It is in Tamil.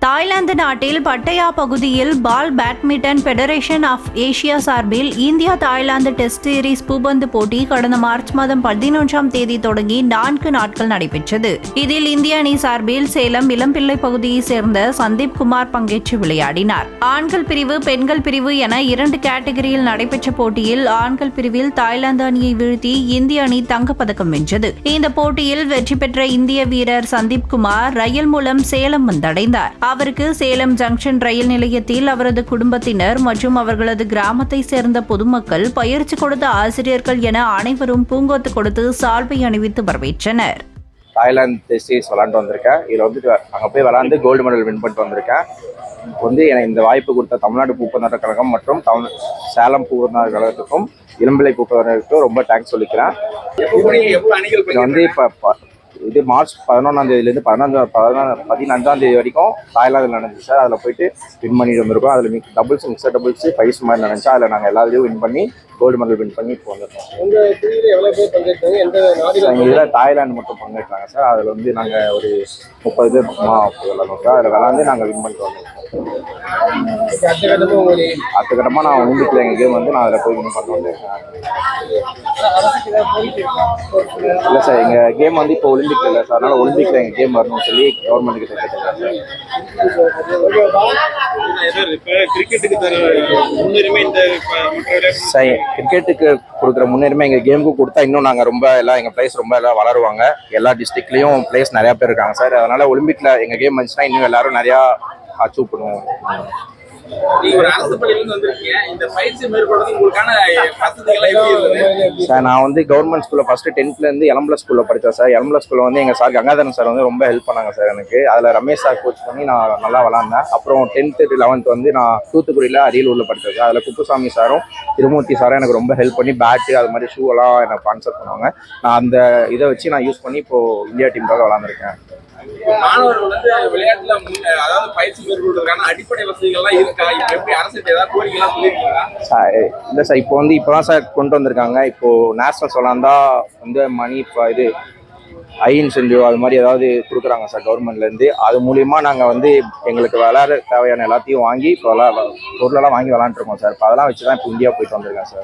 தாய்லாந்து நாட்டில் பட்டயா பகுதியில் ball badminton federation of Asia சார்பில் இந்தியா தாய்லாந்து டெஸ்ட் சீரிஸ் பூப்பந்து போட்டி கடந்த மார்ச் மாதம் 11ஆம் தேதி தொடங்கி 4 நாட்கள் நடைபெற்றது. இதில் இந்திய அணி சார்பில் சேலம் இளம்பிள்ளை பகுதியைச் சேர்ந்த சந்தீப் குமார் பங்கேற்று விளையாடினார். ஆண்கள் பிரிவு, பெண்கள் பிரிவு என 2 கேட்டகரியில் நடைபெற்ற போட்டியில் ஆண்கள் பிரிவில் தாய்லாந்து அணியை வீழ்த்தி இந்திய அணி தங்கப்பதக்கம் வென்றது. இந்த போட்டியில் வெற்றி பெற்ற இந்திய வீரர் சந்தீப் குமார் ரயில் மூலம் சேலம் வந்தடைந்தார். அவருக்கு சேலம் ஜங்ஷன் ரயில் நிலையத்தில் அவரது குடும்பத்தினர் மற்றும் அவர்களது கிராமத்தை சேர்ந்த பொதுமக்கள், பயிற்சி கொடுத்த ஆசிரியர்கள் என அனைவரும் பூங்கொத்து கொடுத்து சால்வை அணிவித்து வரவேற்றனர். தாய்லாந்து டெஸ்ட் சீரிஸ் விளாண்டு வந்திருக்கேன். இதில் அங்கே போய் விளாண்டு கோல்டு மெடல் வின் பண்ணிட்டு வந்திருக்கேன். எனக்கு இந்த வாய்ப்பு கொடுத்த தமிழ்நாடு பூப்பந்தாட்ட கழகம் மற்றும் சேலம் பூப்பந்தாட்ட கழகத்துக்கும் இளம்பிள்ளை பூப்பந்தாட்டத்துக்கும் ரொம்ப தேங்க்ஸ் சொல்லிக்கிறேன். இப்போ இது மார்ச் 11ஆம் தேதியிலேருந்து 15ஆம் தேதி வரைக்கும் தாய்லாந்தில் நடந்துச்சு சார். அதில் போயிட்டு வின் பண்ணிட்டு வந்திருக்கோம். அதில் டபுள்ஸ், மிக்சர் டபுள்ஸ், ஃபைவ்ஸ் மாதிரி நடந்துச்சு. அதில் நாங்கள் எல்லாத்தையும் வின் பண்ணி கோல்டு மெடல் வின் பண்ணி இப்போ வந்துருக்கோம். எங்கள் இதில் தாய்லாந்து மட்டும் பங்கேற்றாங்க சார். அதில் நாங்கள் ஒரு 30 பேர் விளாண்டோம் சார். அதில் விளாண்டு நாங்கள் வின் பண்ணிட்டு வந்திருக்கோம். அடுத்த கட்டமாக நான் ஒலிம்பிக்கில் எங்கள் கேம் நான் அதில் போய் வின் பண்ண வந்திருக்கேன். இல்லை சார், எங்கள் கேம் இப்போ ஒலிம்பிக் இல்லை சார். அதனால் ஒலிம்பிக்கில் எங்கள் கேம் வரணும்னு சொல்லி கவர்மெண்ட் கிட்ட கேட்டுருக்கேன் சார். கிரிக்கெட்டுக்கு கொடுக்குற முன்னுரிமை எங்கள் கேமுக்கு கொடுத்தா இன்னும் நாங்கள் ரொம்ப எங்கள் பிளேஸ் ரொம்ப வளருவாங்க. எல்லா டிஸ்ட்ரிக்ட்லேயும் பிளேஸ் நிறையா பேர் இருக்காங்க சார். அதனால் ஒலிம்பிக்கில் எங்கள் கேம் வந்துச்சுன்னா இன்னும் எல்லாரும் நிறையா அச்சீவ் பண்ணுவோம். சார், நான் கவர்மெண்ட் ஸ்கூல்ல ஃபர்ஸ்ட் 10th எலம்பல ஸ்கூல்ல படித்தேன் சார். எலம்பல ஸ்கூல்ல எங்க சார் கங்காதரன் சார் ரொம்ப ஹெல்ப் பண்ணாங்க சார் எனக்கு. அதில் ரமேஷ் சார் கோச் பண்ணி நான் நல்லா விளாண்டேன். அப்புறம் 10th 11th நான் தூத்துக்குடியில் அரியலூரில் படித்தேன் சார். அதில் குப்புசாமி சாரும் திருமூர்த்தி சாரும் எனக்கு ரொம்ப ஹெல்ப் பண்ணி பேட்டு அது மாதிரி ஷூ எல்லாம் எனக்கு ஸ்பான்சர் பண்ணுவாங்க. நான் அந்த இதை வச்சு நான் யூஸ் பண்ணி இப்போ இந்தியா டீமுக்காக விளாண்டுருக்கேன். மாணவர்கள் விளையாட்டுல அதாவது பயிற்சி மேற்கொள்றதுக்கான அடிப்படை வசதிகள்லாம் இருக்கா? இப்போ எப்படி அரசு ஏதாவது கோரிக்கைலாம் சொல்லியிருக்கீங்களா? இல்லை சார், இப்போதான் சார் கொண்டு வந்திருக்காங்க. இப்போ நேஷனல்ஸ் விளாண்டா மணி இப்போ ஐ இன்சென்டிவ் அது மாதிரி ஏதாவது கொடுக்குறாங்க சார் கவர்மெண்ட்லேருந்து. அது மூலியமா நாங்கள் எங்களுக்கு விளையாட தேவையான எல்லாத்தையும் வாங்கி இப்போ பொருளெல்லாம் வாங்கி விளாண்டுருக்கோம் சார். இப்போ அதெல்லாம் வச்சு தான் இப்போ இந்தியா போயிட்டு வந்திருக்கேன் சார்.